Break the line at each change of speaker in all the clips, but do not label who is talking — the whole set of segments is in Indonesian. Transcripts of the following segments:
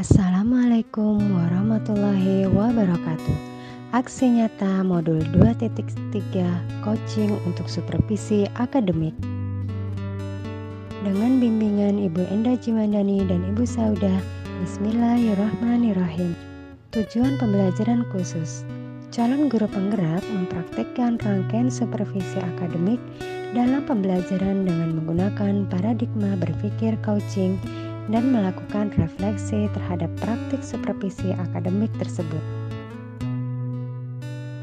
Assalamualaikum warahmatullahi wabarakatuh. Aksi nyata modul 2.3 coaching untuk supervisi akademik dengan bimbingan Ibu Enda Jimandani dan Ibu Saudah. Bismillahirrahmanirrahim. Tujuan pembelajaran khusus: calon guru penggerak mempraktikkan rangkaian supervisi akademik dalam pembelajaran dengan menggunakan paradigma berpikir coaching dan melakukan refleksi terhadap praktik supervisi akademik tersebut.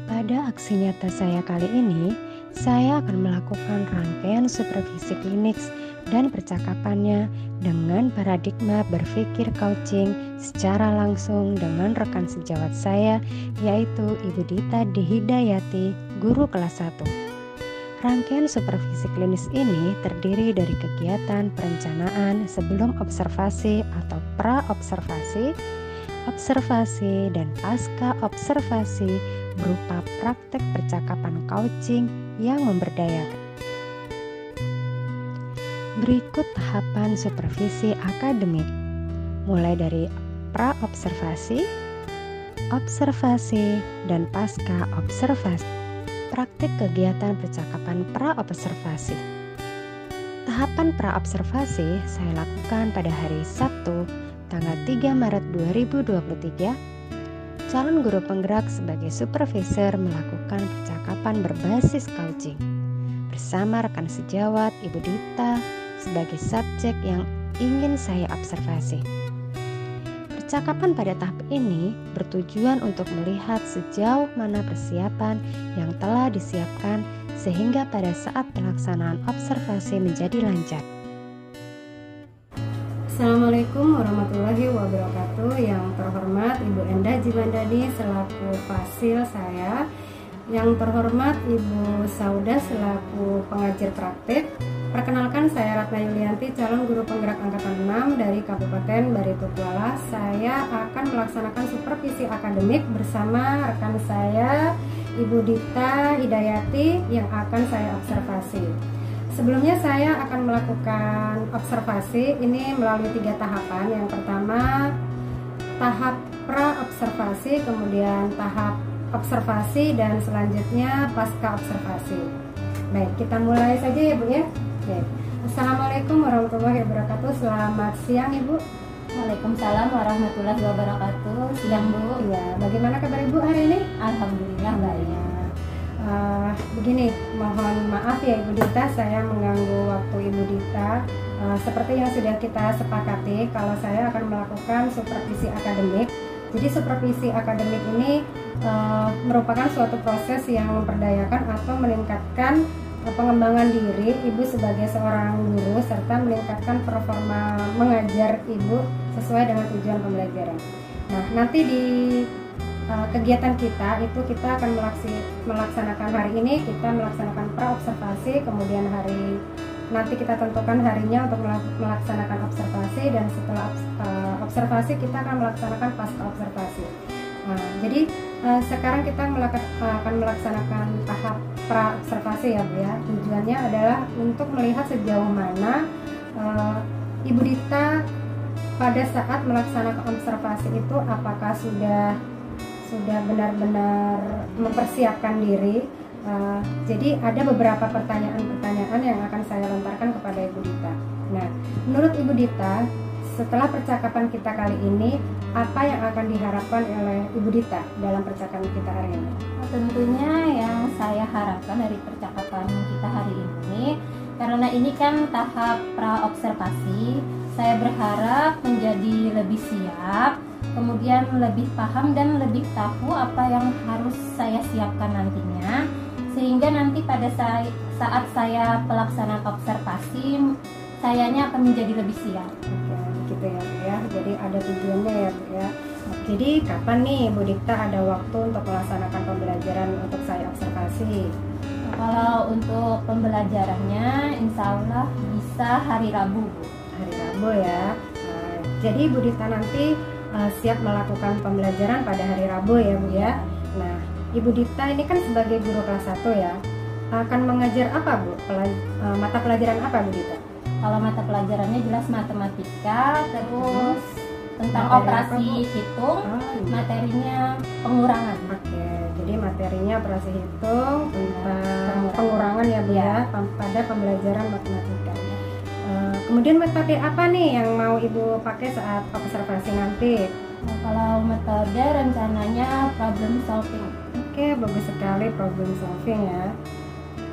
Pada aksi nyata saya kali ini, saya akan melakukan rangkaian supervisi klinik dan percakapannya dengan paradigma berpikir coaching secara langsung dengan rekan sejawat saya, yaitu Ibu Dita Dihidayati, guru kelas 1. Rangkaian supervisi klinis ini terdiri dari kegiatan perencanaan sebelum observasi atau pra-observasi, observasi, dan pasca observasi berupa praktek percakapan coaching yang memberdayakan. Berikut tahapan supervisi akademik, mulai dari pra-observasi, observasi, dan pasca observasi. Praktik kegiatan percakapan pra-observasi. Tahapan pra-observasi saya lakukan pada hari Sabtu, tanggal 3 Maret 2023. Calon guru penggerak sebagai supervisor melakukan percakapan berbasis coaching bersama rekan sejawat Ibu Dita sebagai subjek yang ingin saya observasi. Percakapan pada tahap ini bertujuan untuk melihat sejauh mana persiapan yang telah disiapkan sehingga pada saat pelaksanaan observasi menjadi lancar.
Assalamualaikum warahmatullahi wabarakatuh. Yang terhormat Ibu Enda Jimandani selaku fasil saya, yang terhormat Ibu Saudah selaku pengajar praktik. Perkenalkan, saya Ratna Yulianti, calon guru penggerak angkatan 6 dari Kabupaten Barito Kuala. Saya akan melaksanakan supervisi akademik bersama rekan saya Ibu Dita Hidayati yang akan saya observasi. Sebelumnya saya akan melakukan observasi ini melalui 3 tahapan. Yang pertama tahap pra-observasi, kemudian tahap observasi, dan selanjutnya pasca observasi. Baik, kita mulai saja ya Bu ya. Oke. Assalamualaikum warahmatullahi wabarakatuh. Selamat siang Ibu.
Waalaikumsalam warahmatullahi wabarakatuh. Siang Bu.
Ya, bagaimana kabar Ibu hari ini?
Alhamdulillah baik.
Begini, mohon maaf ya Ibu Dita, saya mengganggu waktu Ibu Dita. Seperti yang sudah kita sepakati, kalau saya akan melakukan supervisi akademik. Jadi supervisi akademik ini merupakan suatu proses yang memperdayakan atau meningkatkan pengembangan diri Ibu sebagai seorang guru serta meningkatkan performa mengajar Ibu sesuai dengan tujuan pembelajaran. Nah, nanti di kegiatan kita itu kita akan melaksanakan hari ini kita melaksanakan pra-observasi, kemudian nanti kita tentukan harinya untuk melaksanakan observasi, dan setelah observasi kita akan melaksanakan pasca observasi. Nah, jadi sekarang kita akan melaksanakan tahap pra-observasi ya Bu ya. Tujuannya adalah untuk melihat sejauh mana Ibu Dita pada saat melaksanakan observasi itu apakah sudah benar-benar mempersiapkan diri. Jadi ada beberapa pertanyaan-pertanyaan yang akan saya lontarkan kepada Ibu Dita. Nah, menurut Ibu Dita, setelah percakapan kita kali ini, apa yang akan diharapkan oleh Ibu Dita dalam percakapan kita hari ini?
Tentunya yang saya harapkan dari percakapan kita hari ini, karena ini kan tahap pra-observasi, saya berharap menjadi lebih siap, kemudian lebih paham dan lebih tahu apa yang harus saya siapkan nantinya, sehingga nanti pada saat saya pelaksanaan observasi, sayanya akan menjadi lebih siap.
Oke, begitu ya Bu ya. Jadi ada tujuannya ya Bu ya. Jadi kapan nih Bu Dita ada waktu untuk melaksanakan pembelajaran untuk saya observasi?
Kalau untuk pembelajarannya, insya Allah bisa hari Rabu.
Hari Rabu ya. Jadi Bu Dita nanti siap melakukan pembelajaran pada hari Rabu ya Bu ya. Nah, Ibu Dita ini kan sebagai guru kelas 1 ya, akan mengajar apa Bu? Mata pelajaran apa Bu Dita?
Kalau mata pelajarannya jelas matematika, terus tentang Tentang
Materi
operasi
apa, Bu?
hitung,
iya.
materinya pengurangan.
Oke, jadi materinya operasi hitung tentang
Pengurangan.
pengurangan ya Bu ya, pada pembelajaran matematika. Kemudian metode apa nih yang mau Ibu pakai saat observasi nanti?
Nah, kalau metode rencananya problem solving.
Oke, bagus sekali, problem solving ya.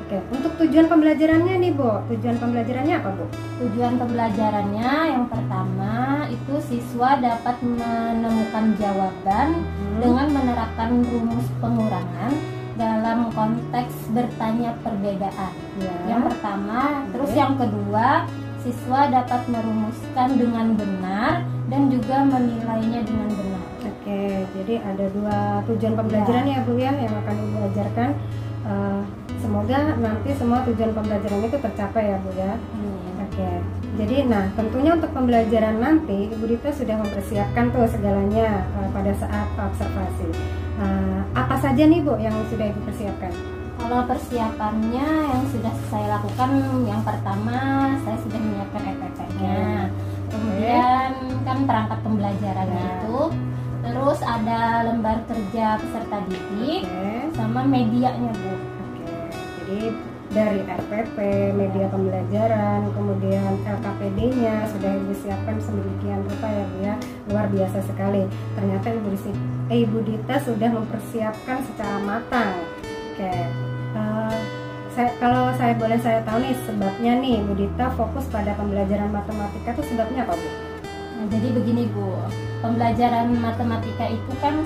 Oke, untuk tujuan pembelajarannya nih Bu, tujuan pembelajarannya apa Bu?
Tujuan pembelajarannya yang pertama itu siswa dapat menemukan jawaban dengan menerapkan rumus pengurangan dalam konteks bertanya perbedaan.
Ya.
Yang pertama, terus
Oke.
yang kedua, siswa dapat merumuskan dengan benar dan juga menilainya dengan benar.
Oke, jadi ada dua tujuan pembelajaran ya Bu ya yang akan Ibu ajarkan. Semoga nanti semua tujuan pembelajaran itu tercapai ya Bu ya. Oke, jadi nah tentunya untuk pembelajaran nanti Ibu Dita sudah mempersiapkan tuh segalanya pada saat observasi. Apa saja nih Bu yang sudah Ibu persiapkan?
Kalau persiapannya yang sudah saya lakukan, yang pertama saya sudah menyiapkan EPP-nya. Kemudian kan perangkat pembelajarannya
Ya.
itu, terus ada lembar kerja peserta didik,
Oke.
sama medianya Bu.
Oke, jadi dari RPP, media pembelajaran, kemudian LKPD-nya sudah Ibu siapkan sedemikian rupa ya Bu ya, luar biasa sekali. Ternyata Ibu Dita sudah mempersiapkan secara matang. Oke, kalau saya boleh saya tahu nih sebabnya nih Bu Dita fokus pada pembelajaran matematika itu sebabnya apa Bu?
Nah, jadi begini Bu, pembelajaran matematika itu kan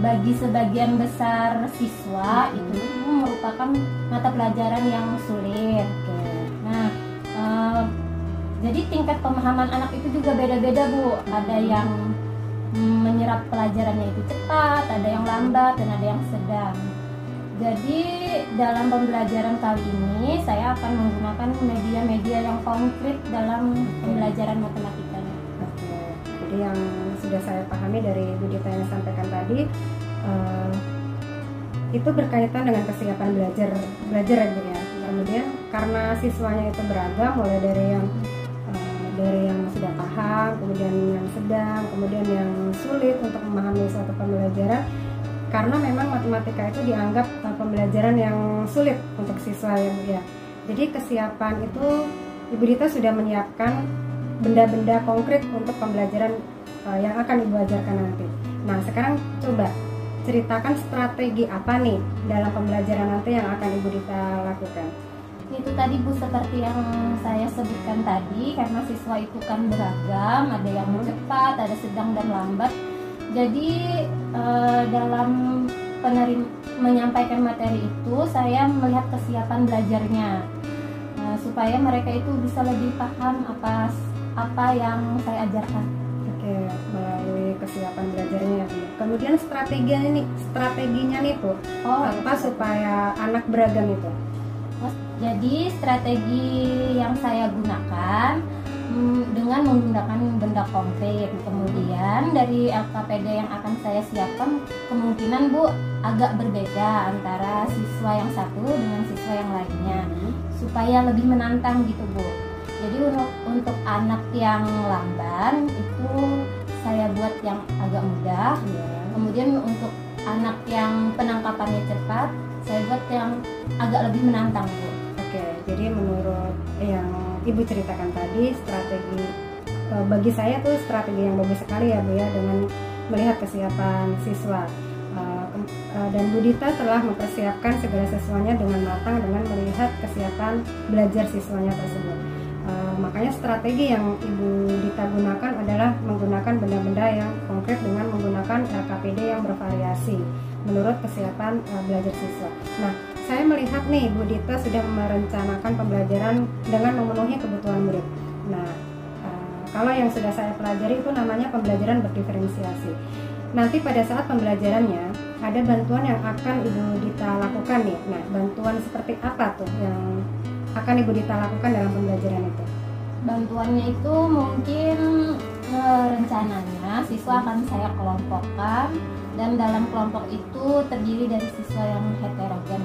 bagi sebagian besar siswa itu merupakan mata pelajaran yang sulit.
Oke.
Nah, jadi tingkat pemahaman anak itu juga beda-beda Bu. Ada yang menyerap pelajarannya itu cepat, ada yang lambat, dan ada yang sedang. Jadi dalam pembelajaran kali ini saya akan menggunakan media-media yang konkret dalam pembelajaran matematikanya.
Oke, jadi yang sudah saya pahami dari Bu Dita yang sampaikan tadi itu berkaitan dengan kesiapan belajar ya Bu ya. Kemudian karena siswanya itu beragam, mulai dari yang sudah paham, kemudian yang sedang, kemudian yang sulit untuk memahami suatu pembelajaran. Karena memang matematika itu dianggap pembelajaran yang sulit untuk siswa ya Bu ya. Jadi kesiapan itu Ibu Dita sudah menyiapkan benda-benda konkret untuk pembelajaran yang akan Ibu ajarkan nanti. Nah sekarang coba ceritakan strategi apa nih dalam pembelajaran nanti yang akan Ibu Dita lakukan.
Itu tadi Bu, seperti yang saya sebutkan tadi, karena siswa itu kan beragam, ada yang cepat, ada sedang dan lambat. Jadi dalam menyampaikan materi itu saya melihat kesiapan belajarnya, supaya mereka itu bisa lebih paham apa yang saya ajarkan.
Oke, melalui kesiapan belajarnya. Kemudian strateginya nih Bu, apa supaya anak beragam itu?
Jadi strategi yang saya gunakan dengan menggunakan benda konkret. Kemudian dari LKPD yang akan saya siapkan kemungkinan Bu agak berbeda antara siswa yang satu dengan siswa yang lainnya, supaya lebih menantang gitu Bu. Jadi untuk anak yang lamban itu saya buat yang agak mudah. Kemudian untuk anak yang penangkapannya cepat saya buat yang agak lebih menantang Bu.
Oke, jadi menurut yang Ibu ceritakan tadi, strategi bagi saya tuh strategi yang bagus sekali ya Bu ya, dengan melihat kesiapan siswa. Dan Bu Dita telah mempersiapkan segala sesuatunya dengan matang dengan melihat kesiapan belajar siswanya tersebut. Makanya strategi yang Ibu Dita gunakan adalah menggunakan benda-benda yang konkret dengan menggunakan LKPD yang bervariasi menurut kesiapan belajar siswa. Nah, saya melihat nih Bu Dita sudah merencanakan pembelajaran dengan memenuhi kebutuhan murid. Nah, kalau yang sudah saya pelajari itu namanya pembelajaran berdiferensiasi. Nanti pada saat pembelajarannya ada bantuan yang akan Ibu Dita lakukan nih. Nah, bantuan seperti apa tuh yang akan Ibu Dita lakukan dalam pembelajaran itu?
Bantuannya itu mungkin rencananya siswa akan saya kelompokkan, dan dalam kelompok itu terdiri dari siswa yang heterogen.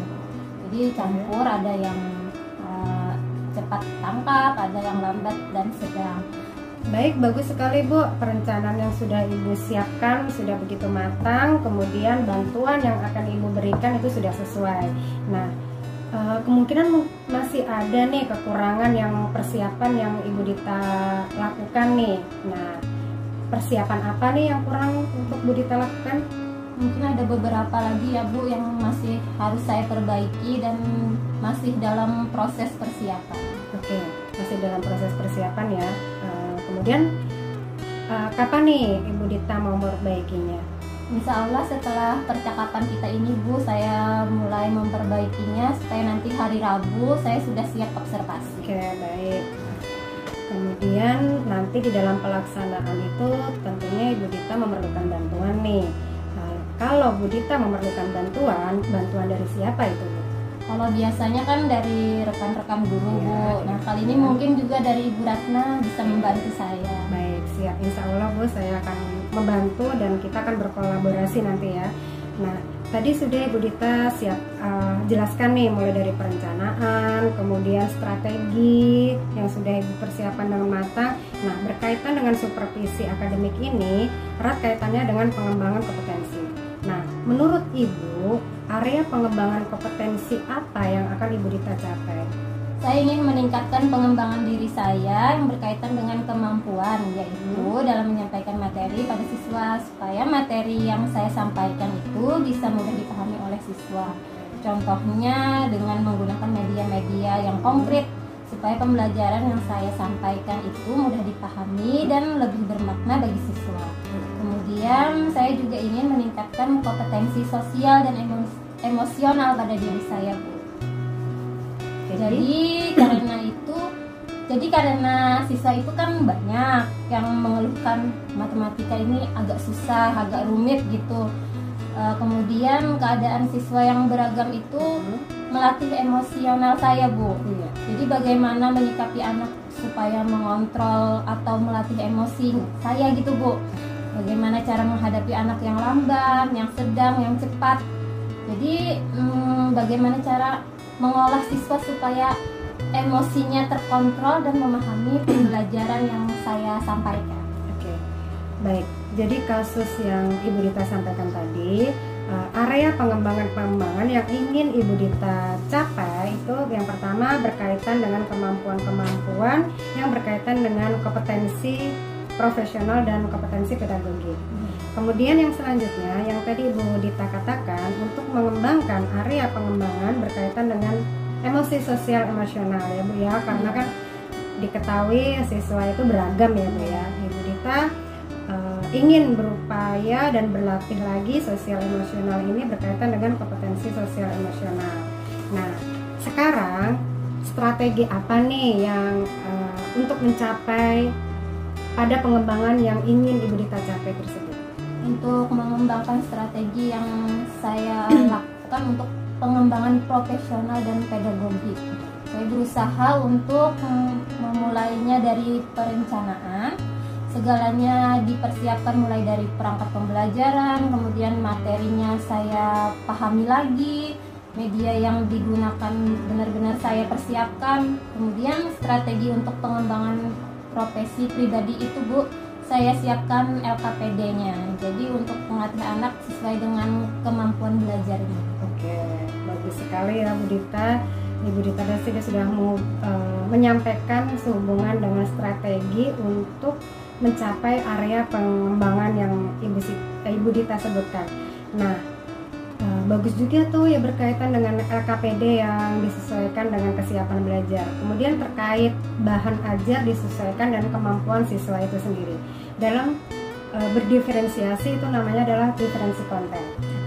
Jadi campur, ada yang cepat tangkap, ada yang lambat dan sedang.
Baik, bagus sekali Bu. Perencanaan yang sudah Ibu siapkan sudah begitu matang, kemudian bantuan yang akan Ibu berikan itu sudah sesuai. Nah, kemungkinan masih ada nih kekurangan yang persiapan yang Ibu Dita lakukan nih. Nah, persiapan apa nih yang kurang untuk Bu Dita lakukan?
Mungkin ada beberapa lagi ya Bu yang masih harus saya perbaiki dan masih dalam proses persiapan.
Oke, masih dalam proses persiapan ya. Kemudian kapan nih Ibu Dita mau memperbaikinya?
Insya Allah setelah percakapan kita ini Bu, saya mulai memperbaikinya supaya nanti hari Rabu saya sudah siap observasi.
Oke, baik. Kemudian nanti di dalam pelaksanaan itu tentunya Ibu Dita memerlukan bantuan nih. Kalau Bu Dita memerlukan bantuan dari siapa itu Bu?
Kalau biasanya kan dari rekan-rekan guru Bu. Nah kali ini mungkin juga dari Ibu Ratna bisa membantu saya.
Baik, siap. Insya Allah Bu, saya akan membantu dan kita akan berkolaborasi nanti ya. Nah, tadi sudah Ibu Dita siap jelaskan nih mulai dari perencanaan, kemudian strategi yang sudah Ibu persiapkan dengan matang. Nah, berkaitan dengan supervisi akademik ini erat kaitannya dengan pengembangan kompetensi. Nah, menurut Ibu, area pengembangan kompetensi apa yang akan Ibu Dita capai?
Saya ingin meningkatkan pengembangan diri saya yang berkaitan dengan kemampuan, yaitu dalam menyampaikan materi pada siswa supaya materi yang saya sampaikan itu bisa mudah dipahami oleh siswa. Contohnya dengan menggunakan media-media yang konkret supaya pembelajaran yang saya sampaikan itu mudah dipahami dan lebih bermakna bagi siswa. Kemudian saya juga ingin meningkatkan kompetensi sosial dan emosional pada diri saya Bu. Jadi karena siswa itu kan banyak yang mengeluhkan matematika ini agak susah, agak rumit gitu. Kemudian keadaan siswa yang beragam itu melatih emosional saya Bu. Jadi bagaimana menyikapi anak supaya mengontrol atau melatih emosi saya gitu Bu. Bagaimana cara menghadapi anak yang lamban, yang sedang, yang cepat. Jadi bagaimana cara mengolah siswa supaya emosinya terkontrol dan memahami pembelajaran yang saya sampaikan.
Oke, baik. Jadi kasus yang Ibu Dita sampaikan tadi, area pengembangan yang ingin Ibu Dita capai itu yang pertama berkaitan dengan kemampuan-kemampuan yang berkaitan dengan kompetensi profesional dan kompetensi pedagogik. Kemudian yang selanjutnya yang tadi Ibu Dita katakan untuk mengembangkan area pengembangan berkaitan dengan emosi sosial emosional ya Bu ya, karena kan diketahui siswa itu beragam ya Bu ya. Ibu Dita ingin berupaya dan berlatih lagi sosial emosional ini berkaitan dengan kompetensi sosial emosional. Nah, sekarang strategi apa nih yang untuk mencapai pada pengembangan yang ingin Ibu Dita capai tersebut?
Untuk mengembangkan strategi yang saya lakukan untuk pengembangan profesional dan pedagogik, saya berusaha untuk memulainya dari perencanaan. Segalanya dipersiapkan mulai dari perangkat pembelajaran, kemudian materinya saya pahami lagi, media yang digunakan benar-benar saya persiapkan, kemudian strategi untuk pengembangan profesi pribadi itu Bu, saya siapkan LKPD-nya. Jadi untuk melatih anak sesuai dengan kemampuan belajarnya.
Oke, bagus sekali ya Bu Dita. Ibu Dita sudah menyampaikan sehubungan dengan strategi untuk mencapai area pengembangan yang Ibu Dita sebutkan. Nah, bagus juga tuh ya berkaitan dengan LKPD yang disesuaikan dengan kesiapan belajar. Kemudian terkait bahan ajar disesuaikan dengan kemampuan siswa itu sendiri. Dalam berdiferensiasi itu namanya adalah diferensi konten.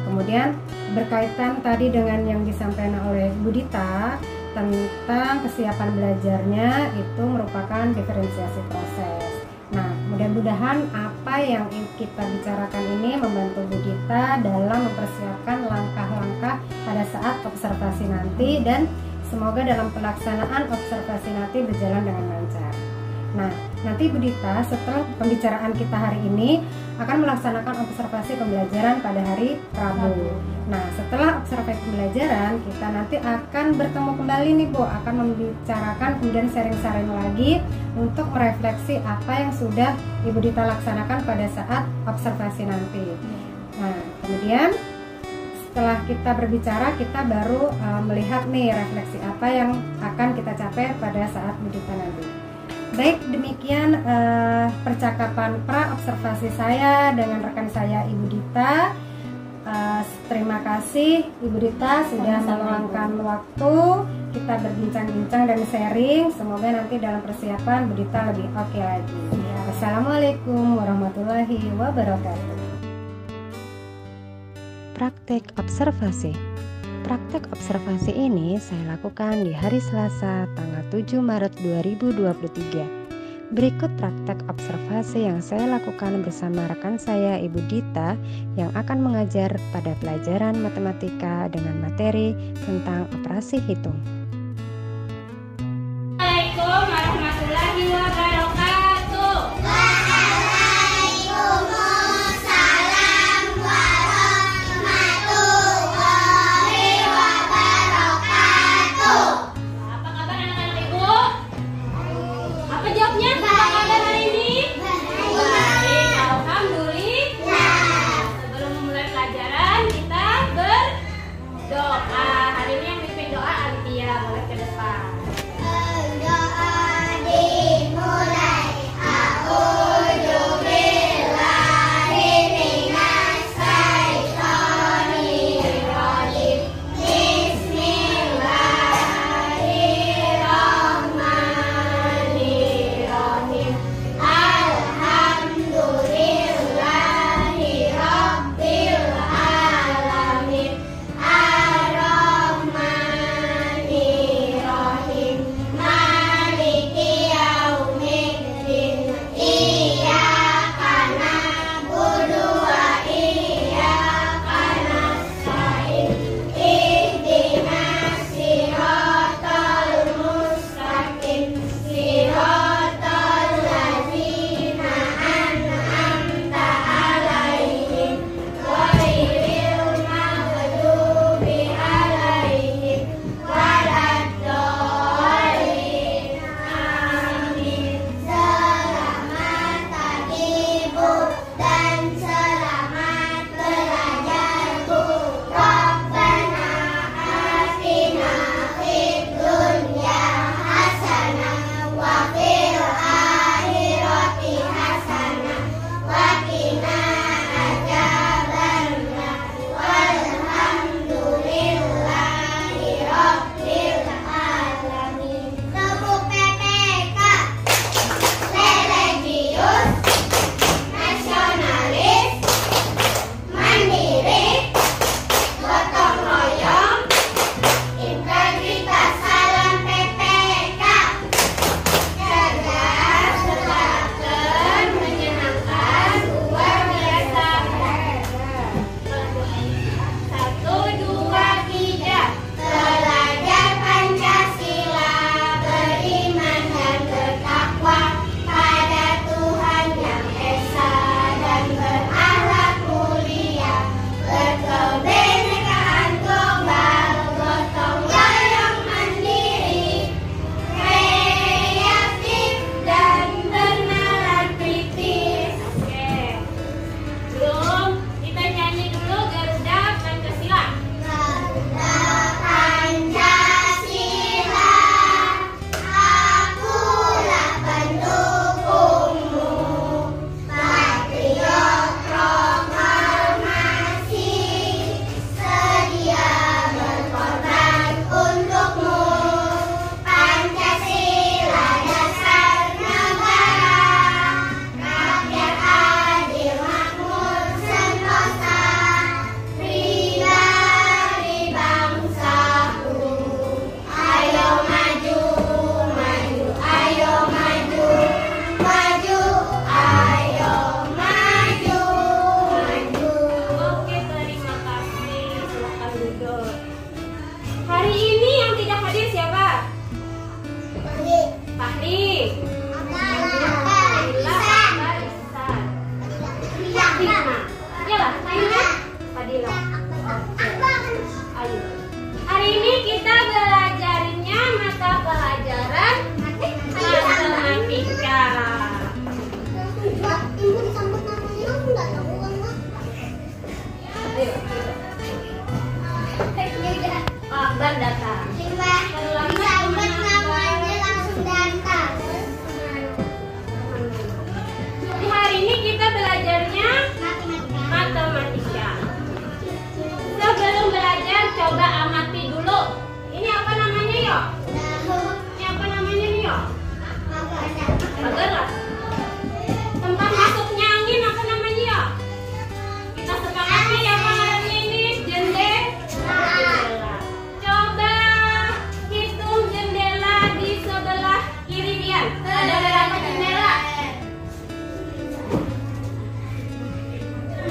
Kemudian berkaitan tadi dengan yang disampaikan oleh Bu Dita tentang kesiapan belajarnya itu merupakan diferensiasi proses. Nah, mudah-mudahan apa yang kita bicarakan ini membantu Bu Dita dalam mempersiapkan langkah-langkah pada saat observasi nanti dan semoga dalam pelaksanaan observasi nanti berjalan dengan lancar. Nah, nanti Ibu Dita setelah pembicaraan kita hari ini akan melaksanakan observasi pembelajaran pada hari Rabu. Nah, setelah observasi pembelajaran kita nanti akan bertemu kembali nih Bu, akan membicarakan kemudian sharing-sharing lagi untuk merefleksi apa yang sudah Ibu Dita laksanakan pada saat observasi nanti. Nah, kemudian setelah kita berbicara, kita baru melihat nih refleksi apa yang akan kita capai pada saat Ibu Dita nanti. Baik, demikian percakapan pra-observasi saya dengan rekan saya Ibu Dita. Terima kasih Ibu Dita sudah meluangkan waktu kita berbincang-bincang dan sharing. Semoga nanti dalam persiapan Ibu Dita lebih oke lagi. Assalamualaikum warahmatullahi wabarakatuh.
Praktek observasi. Praktek observasi ini saya lakukan di hari Selasa tanggal 7 Maret 2023. Berikut praktek observasi yang saya lakukan bersama rekan saya Ibu Dita yang akan mengajar pada pelajaran matematika dengan materi tentang operasi hitung.
Assalamualaikum warahmatullahi wabarakatuh. Apa kabar anak-anak Ibu? Apa jawabnya? Apa kabar hari ini? Baik, alhamdulillah. Sebelum memulai pelajaran kita berdoa. Hari ini yang pimpin doa Alfiah.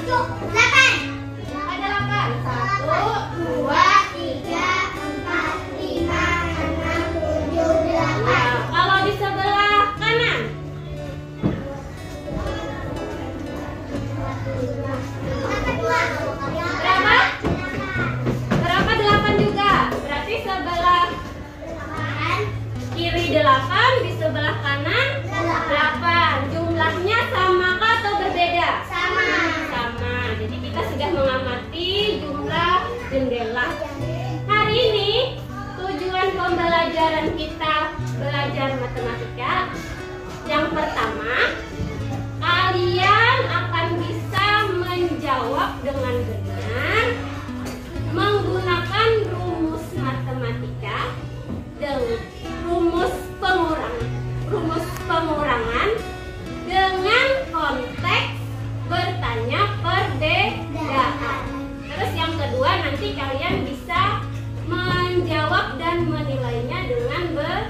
Ada 8. 1, 2, 3, 4, 5, 6, 7, 8. Kalau di sebelah kanan? Berapa? Berapa? 8 juga. Berarti sebelah kiri 8, di sebelah kanan 8. Jumlahnya samakah atau berbeda? Sama. Jadi kita sudah mengamati jumlah jendela. Hari ini tujuan pembelajaran kita belajar matematika. Yang pertama, kalian akan bisa menjawab dengan benar menggunakan rumus matematika dengan rumus pengurangan dengan konteks bertanya perbedaan. Terus yang kedua, nanti kalian bisa menjawab dan menilainya dengan benar.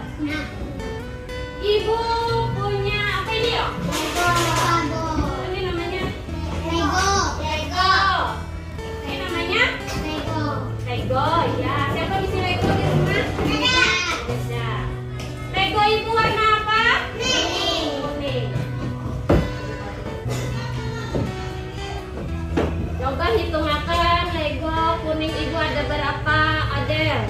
Ibu punya apa ini ya? Ini namanya Lego. Ini namanya Lego. Ya, siapa bisa Lego di rumah? Bisa. Lego itu warna apa? Kuning. Coba hitung akan Lego kuning ibu ada berapa, Adel?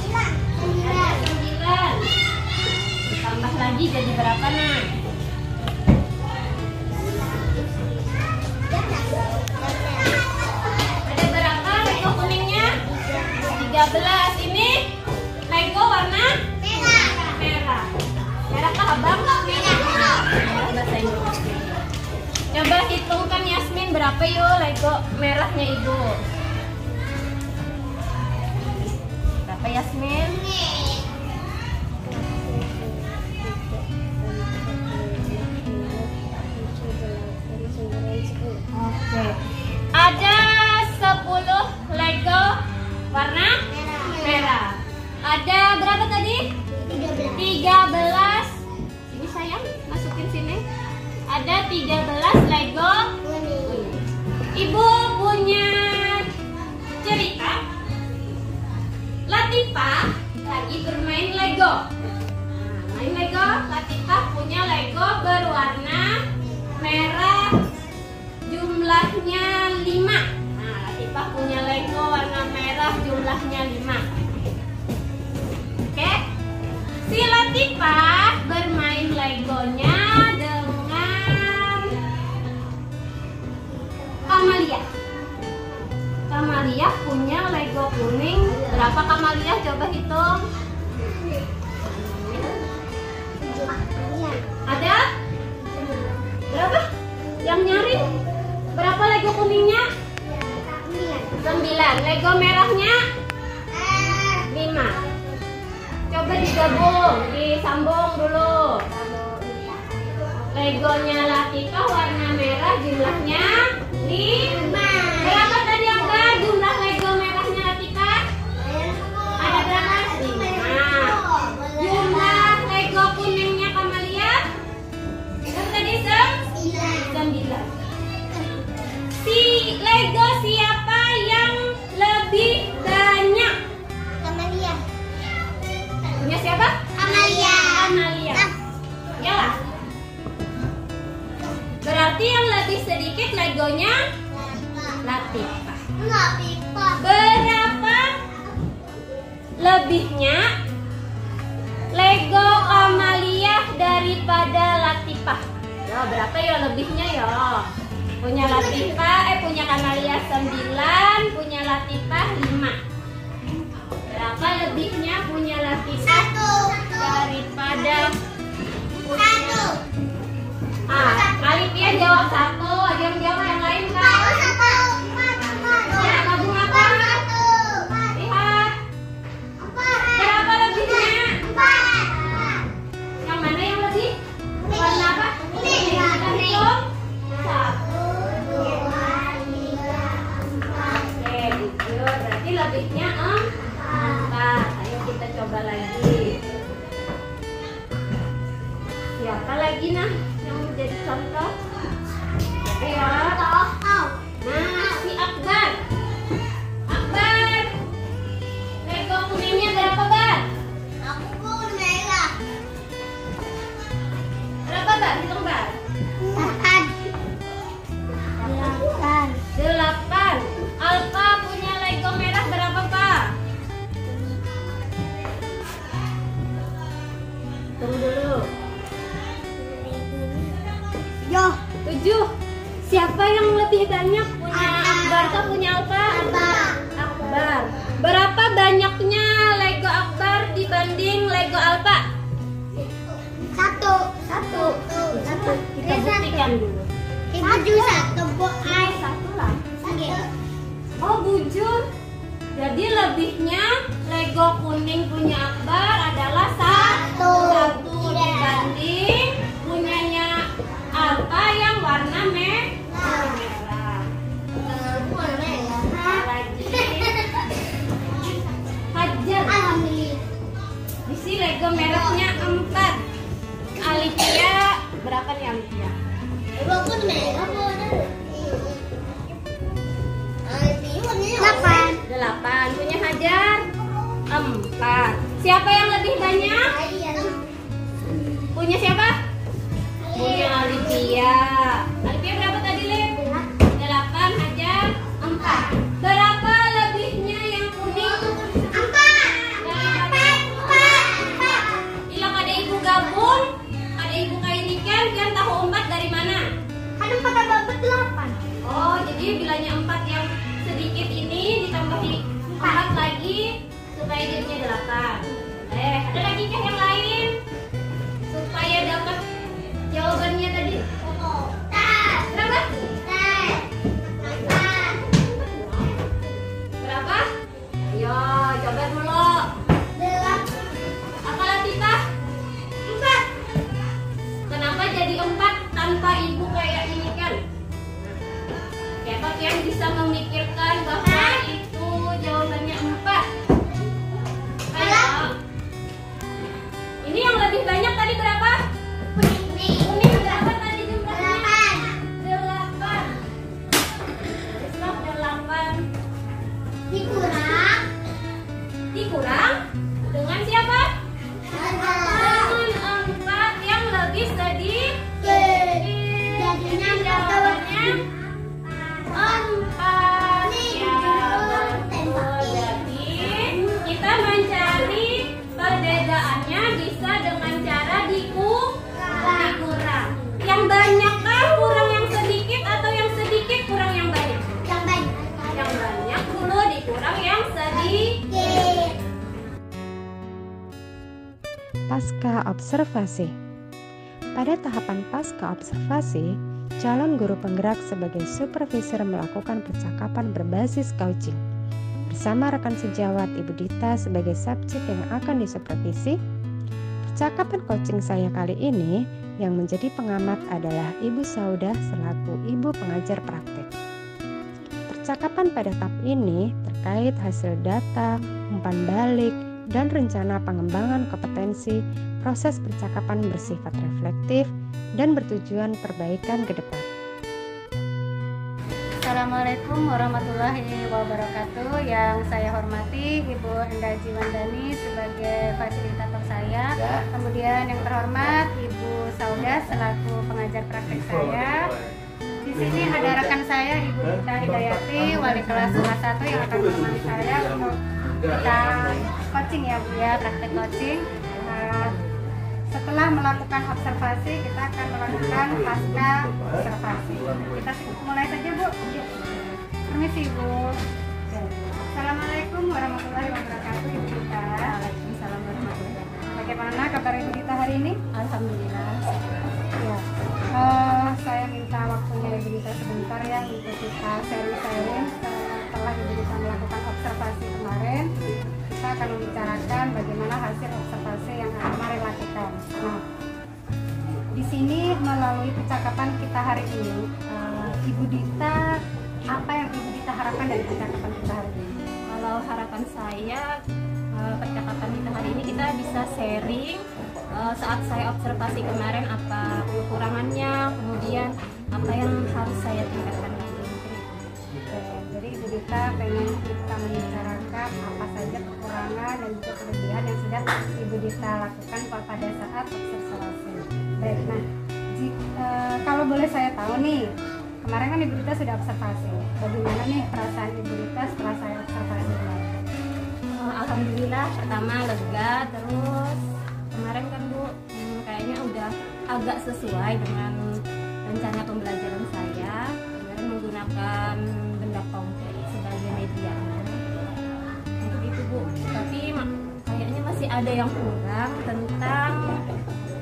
Ada 9. Tambah lagi jadi berapa, Nak? Ada berapa Lego kuningnya? 13. Ini Lego warna merah. Merah kah, Abang? Merah bahasa Inggris. Coba hitungkan Yasmin berapa yuk Lego merahnya Ibu? Berapa Yasmin? Oke. Ada 10 Lego warna merah. Ada berapa tadi? 13. Ini sayang, masukin sini. Ada 13 Lego. Ibu punya cerita. Latifah lagi bermain Lego. Main Lego. Latifah punya Lego berwarna merah. Jumlahnya 5. Nah, Latifah punya Lego warna merah, jumlahnya 5. Oke. Si Latifah bermain Legonya dengan Kamalia. Kamalia punya Lego kuning. Berapa Kamalia? Coba hitung. Ada? Berapa? Yang nyari? Berapa Lego kuningnya? 9. Lego merahnya? 5. Coba digabung, disambung dulu. Legonya Latifah warna merah, jumlahnya 5. Berapa tadi yang jumlah Lego merahnya Latifah? Ada berapa? 5. Jumlah Lego kuningnya Kamalia? Berapa tadi? 9. Si Lego siapa yang lebih banyak? Kamalia. Punya siapa? Kamalia. Yalah. Berarti yang lebih sedikit Legonya Latifah. Berapa lebihnya Lego Kamalia daripada Latifah? Ya, berapa ya lebihnya ya? Punya Latifah, punya Kamalia 9, punya Latifah 5. Berapa lebihnya punya Latifah daripada punya? Alifia jawab 1, ada yang jawab yang lain kan? Ya, gabung apa? Lihat. Berapa lebihnya? 4. Yang mana yang lebih? Warna apa? Ini. Kita hitung. 1, 2, 3, 4. Oke, jujur. Berarti lebihnya 4. Ayo kita coba lagi. Siapa lagi nah yang menjadi contoh? Ya. Nah, si Akbar. Akbar. Lego kuningnya berapa, Bar?
Aku pun merah.
Berapa, Bar? Hitung, Bar. 8. Alfa punya Lego merah berapa, Pak? Tunggu dulu. 7. Siapa yang lebih banyak punya Akbar atau punya Alfa? Akbar. Berapa banyaknya Lego Akbar dibanding Lego Alfa? 1. Kita buktikan dulu. Satu lah. Oh, bujur. Jadi lebihnya Lego kuning punya Akbar adalah 1 dibanding punyanya Alfa yang warna merah. Lagi. Hajar. Di sini Lego merahnya 4. Alifia berapa nih Alifia? 8. Punya Hajar 4. Siapa yang lebih banyak? Punya siapa? Punya Alifia. Alifia berapa tadi, Lip? 8. Hajar 4. Berapa lebihnya yang kuning? 4. Bilang ada ibu gabung, ada ibu kainikan, kan tahu 4 dari mana?
Kan 4 tambah 8.
Oh, jadi bilangnya 4 yang sedikit ini ditambahi 4 lagi supaya jadinya 8. Ada lagi kah yang lain? Supaya dapat jawabannya tadi. Berapa? Berapa? Ayo, coba dulu. Apa Latifah? 4. Kenapa jadi 4 tanpa ibu kayak ini kan? Siapa yang bisa memikirkan bahwa itu jawabannya 4? Ayo. Ini yang lebih banyak tadi berapa? Kuning berapa tadi jumlahnya? 8. Islam 8. Dikurang dengan siapa? Dengan 4 yang lebih sedikit. Jadinya jawabannya 4 ya, betul. Jadi kita mencari perbedaannya bisa dengan cara dikurang. Yang banyak kah kurang yang sedikit atau yang sedikit kurang yang banyak? Yang banyak dulu dikurang yang sedikit.
Pasca observasi. Pada tahapan pasca observasi, calon guru penggerak sebagai supervisor melakukan percakapan berbasis coaching. Bersama rekan sejawat Ibu Dita sebagai subjek yang akan disupervisi, percakapan coaching saya kali ini yang menjadi pengamat adalah Ibu Saudah selaku Ibu Pengajar Praktik. Percakapan pada tahap ini terkait hasil data, umpan balik, dan rencana pengembangan kompetensi. Proses percakapan bersifat reflektif dan bertujuan perbaikan ke depan.
Assalamualaikum warahmatullahi wabarakatuh. Yang saya hormati Ibu Endaji Wandani sebagai fasilitator saya. Kemudian yang terhormat Ibu Saudah selaku pengajar praktik saya. Di sini ada rekan saya Ibu Dita Hidayati, wali kelas kelas 1 yang akan menemani saya untuk kita coaching ya Bu ya, praktik coaching. Setelah melakukan observasi, kita akan melakukan pasca observasi. Kita mulai saja Bu. Permisi Bu. Assalamualaikum warahmatullahi wabarakatuh Ibu Dita.
Waalaikumsalam warahmatullahi wabarakatuh.
Bagaimana kabar Ibu Dita hari ini?
Alhamdulillah.
Ya. Saya minta waktunya Ibu Dita sebentar ya untuk kita sharing-sharing. Setelah Ibu Dita melakukan observasi kemarin, kita akan membicarakan bagaimana hasil observasi yang kemarin lakukan. Nah, di sini melalui percakapan kita hari ini, Ibu Dita, apa yang Ibu Dita harapkan dari percakapan kita hari ini?
Kalau harapan saya percakapan kita hari ini kita bisa sharing saat saya observasi kemarin apa kekurangannya, kemudian apa yang harus saya tingkatkan lagi.
Oke, jadi Ibu Dita pengen kita membicarakan apa saja kekurangan dan juga kelebihan yang sudah Ibu Dita lakukan pada saat observasi. Baik, nah kalau boleh saya tahu nih, kemarin kan Ibu Dita sudah observasi. Bagaimana nih perasaan Ibu Dita setelah saya observasi?
Alhamdulillah, pertama lega, terus kemarin kan Bu kayaknya udah agak sesuai dengan rencana pembelajaran saya. Kemarin menggunakan benda konkret sebagai media untuk itu Bu, tapi kayaknya masih ada yang kurang tentang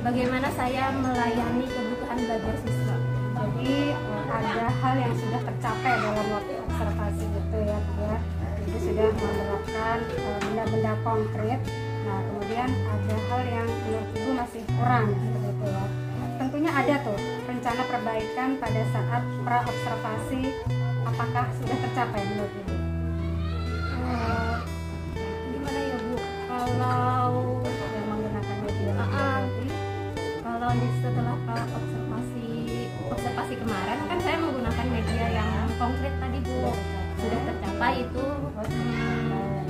bagaimana saya melayani kebutuhan belajar siswa.
Jadi ada hal yang sudah tercapai dalam waktu observasi gitu ya, Bu ya. Ibu sudah menerapkan benda-benda konkret. Nah, kemudian ada hal yang menurut Ibu masih kurang seperti itu ya. Tentunya ada tuh rencana perbaikan pada saat pra-observasi, apakah sudah tercapai menurut Ibu?
Gimana ya Bu? Kalau
Yang menggunakan media
kalau setelah observasi kemarin kan saya menggunakan media yang konkret tadi Bu, sudah tercapai itu,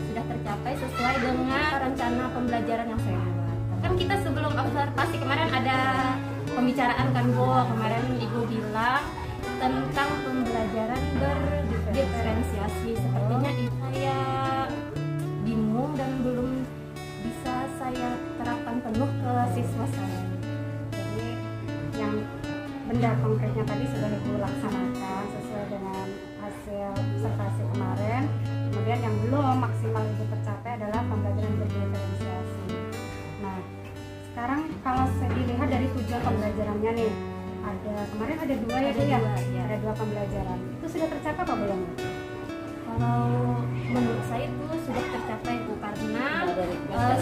sudah tercapai sesuai dengan rencana pembelajaran yang saya buat. Kan kita sebelum observasi kemarin ada pembicaraan kan Bu, kemarin Ibu bilang tentang pembelajaran berdiferensiasi. Sepertinya itu saya bingung dan belum bisa saya terapkan penuh ke siswa saya.
Jadi yang benda konkretnya tadi sudah Ibu laksanakan sesuai dengan hasil observasi kemarin. Kemudian yang belum maksimal Ibu tercapai adalah pembelajaran berdiferensiasi. Nah, sekarang kalau saya dilihat dari tujuan pembelajarannya nih, kemarin ada dua ya Bu ya? Ada dua pembelajaran. Itu sudah tercapai apa belum?
Kalau menurut saya itu sudah tercapai Bu, karena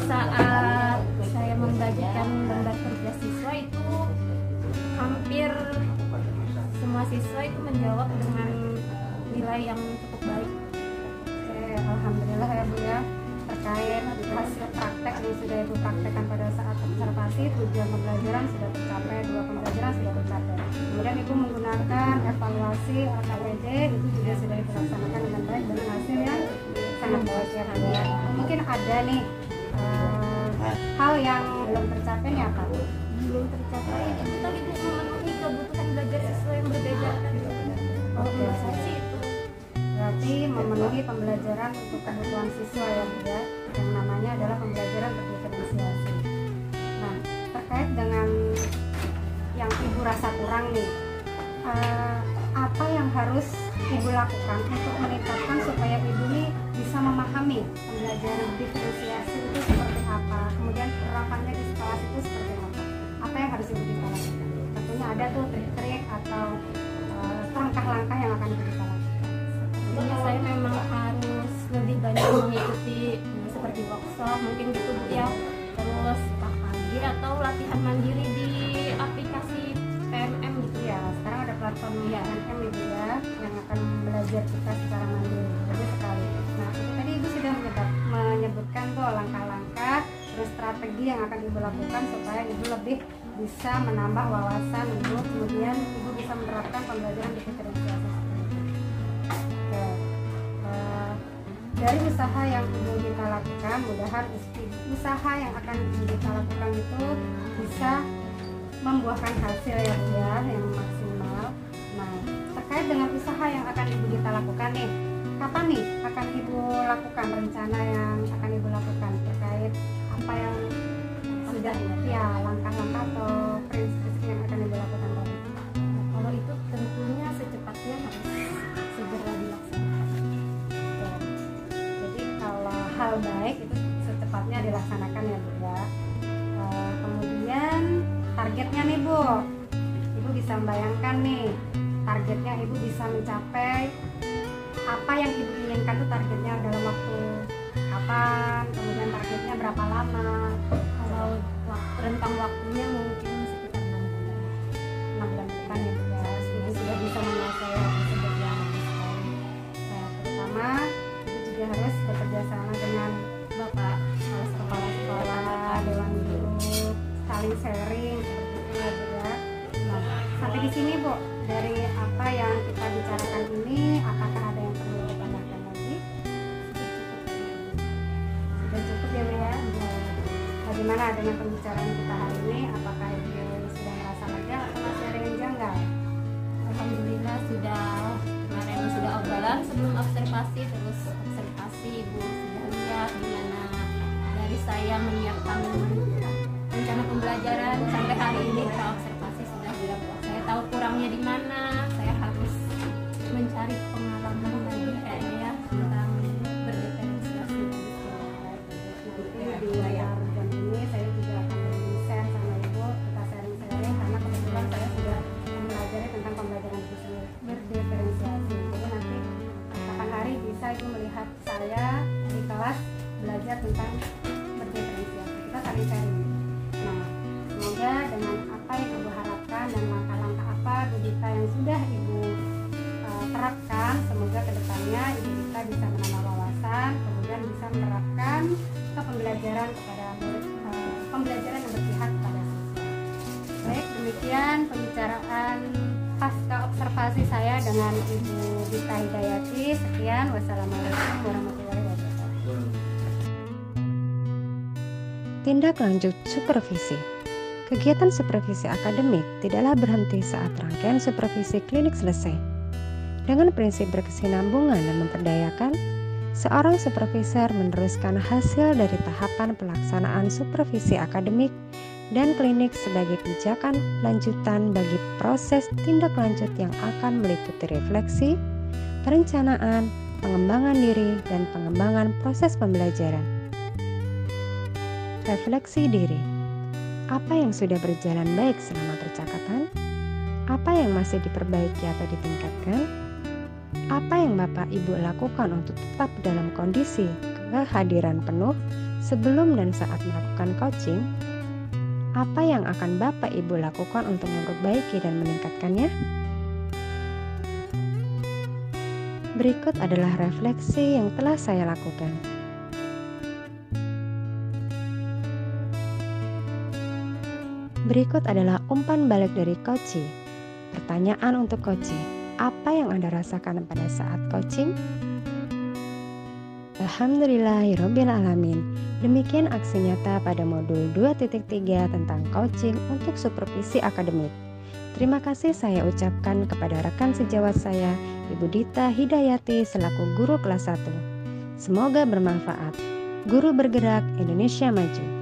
saat saya membagikan lembar kerja siswa itu hampir semua siswa itu menjawab dengan nilai yang cukup baik.
Oke, alhamdulillah ya Bu ya. Terkait hasil praktek yang sudah Ibu praktekkan pada saat observasi, tujuan pembelajaran sudah tercapai, dua pembelajaran sudah tercapai. Kemudian Ibu menggunakan evaluasi RKPJ, itu juga sudah dilaksanakan dengan baik dengan hasil yang sangat baik ya Bu ya. Mungkin ada nih hal yang belum tercapai nih apa Bu?
Belum tercapai itu tadi Bu, memenuhi kebutuhan belajar siswa yang berbeda.
Oke,
Saya sih itu.
berarti memenuhi pembelajaran untuk kebutuhan siswa ya Bu ya, yang namanya adalah pembelajaran berdiferensiasi. Nah, terkait dengan yang Ibu rasa kurang nih, apa yang harus Ibu lakukan untuk meningkatkan supaya Ibu nih bisa memahami pembelajaran diferensiasi itu seperti apa, kemudian penerapannya di sekolah itu seperti apa? Apa yang harus Ibu lakukan? Tentunya ada tuh trik-trik atau langkah-langkah yang akan Ibu lakukan.
Tentunya saya memang harus lebih banyak mengikuti seperti workshop mungkin gitu Bu ya, terus KKG atau latihan mandiri di aplikasi PMM gitu
Ya, sekarang ada platform PMM Ibu ya, yang akan belajar kita secara mandiri. Bagus sekali. Nah, itu tadi Ibu sudah menyebutkan tuh langkah-langkah terus strategi yang akan Ibu lakukan supaya Ibu lebih bisa menambah wawasan Ibu, kemudian Ibu bisa menerapkan pembelajaran diferensiasi. Oke. Dari usaha yang Ibu kita lakukan, mudah-mudahan usaha yang akan Ibu kita lakukan itu bisa membuahkan hasil ya Bu ya, yang maksimal. Nah, terkait dengan usaha yang akan Ibu kita lakukan nih, kapan nih akan Ibu lakukan rencana yang akan Ibu lakukan terkait apa yang sudah ya langkah-langkah atau prinsip yang akan Ibu lakukan tadi?
Kalau itu tentunya secepatnya harus segera dilaksanakan.
Jadi kalau hal baik itu secepatnya dilaksanakan ya Bu ya. Kemudian targetnya nih Bu, Ibu bisa membayangkan nih targetnya Ibu bisa mencapai apa yang Ibu inginkan tuh targetnya dalam waktu kapan, kemudian targetnya berapa lama?
Kalau rentang waktunya mungkin sekitar
6 bulan depan ya Bu ya. Ibu sudah bisa menyelesaikan sebagian sekali. Pertama Ibu juga harus bekerja sama dengan
Bapak
kepala sekolah, dewan guru, sekaligus
daring seperti itu ya Bu ya. Nah, sampai di sini Bu, dari apa yang kita bicarakan ini, apakah ada yang perlu ditambahkan lagi? Sudah cukup ya Bu ya. Bagaimana dengan pembicaraan kita hari ini? Apakah Ibu sudah merasa lega atau masih ada yang janggal?
Alhamdulillah kemarin sudah obrolan sebelum observasi, terus observasi Ibu sudah lihat gimana dari saya menyiapkan rencana pembelajaran sampai hari ini pra observasi sudah dilakukan. Saya tahu kurangnya di mana, saya harus mencari pengalaman lagi kayaknya ya tentang berdiferensiasi.
Nanti di layar jam ini saya juga akan share sama Ibu, kita sharing-sharing karena kebetulan saya sudah mempelajari tentang pembelajaran berdiferensiasi. Jadi nanti kapan hari bisa Ibu melihat saya di kelas belajar tentang berdiferensiasi. Kita saling sharing. Nah, semoga dengan apa yang Ibu harapkan dan langkah-langkah apa Bu Dita yang sudah Ibu terapkan, semoga kedepannya Ibu Dita bisa menambah wawasan, kemudian bisa menerapkan ke pembelajaran kepada pembelajaran yang berpihak pada siswa. Baik, demikian pembicaraan pasca observasi saya dengan Ibu Dita Hidayati. Sekian, wassalamualaikum warahmatullahi wabarakatuh.
Tindak lanjut supervisi. Kegiatan supervisi akademik tidaklah berhenti saat rangkaian supervisi klinik selesai. Dengan prinsip berkesinambungan dan memperdayakan, seorang supervisor meneruskan hasil dari tahapan pelaksanaan supervisi akademik dan klinik sebagai pijakan lanjutan bagi proses tindak lanjut yang akan meliputi refleksi, perencanaan, pengembangan diri, dan pengembangan proses pembelajaran. Refleksi diri. Apa yang sudah berjalan baik selama percakapan? Apa yang masih diperbaiki atau ditingkatkan? Apa yang Bapak Ibu lakukan untuk tetap dalam kondisi kehadiran penuh sebelum dan saat melakukan coaching? Apa yang akan Bapak Ibu lakukan untuk memperbaiki dan meningkatkannya? Berikut adalah refleksi yang telah saya lakukan. Berikut adalah umpan balik dari Coach. Pertanyaan untuk Coach. Apa yang Anda rasakan pada saat coaching? Alhamdulillahirrabbilalamin. Demikian aksi nyata pada modul 2.3 tentang coaching untuk supervisi akademik. Terima kasih saya ucapkan kepada rekan sejawat saya, Ibu Dita Hidayati selaku guru kelas 1. Semoga bermanfaat. Guru bergerak, Indonesia maju.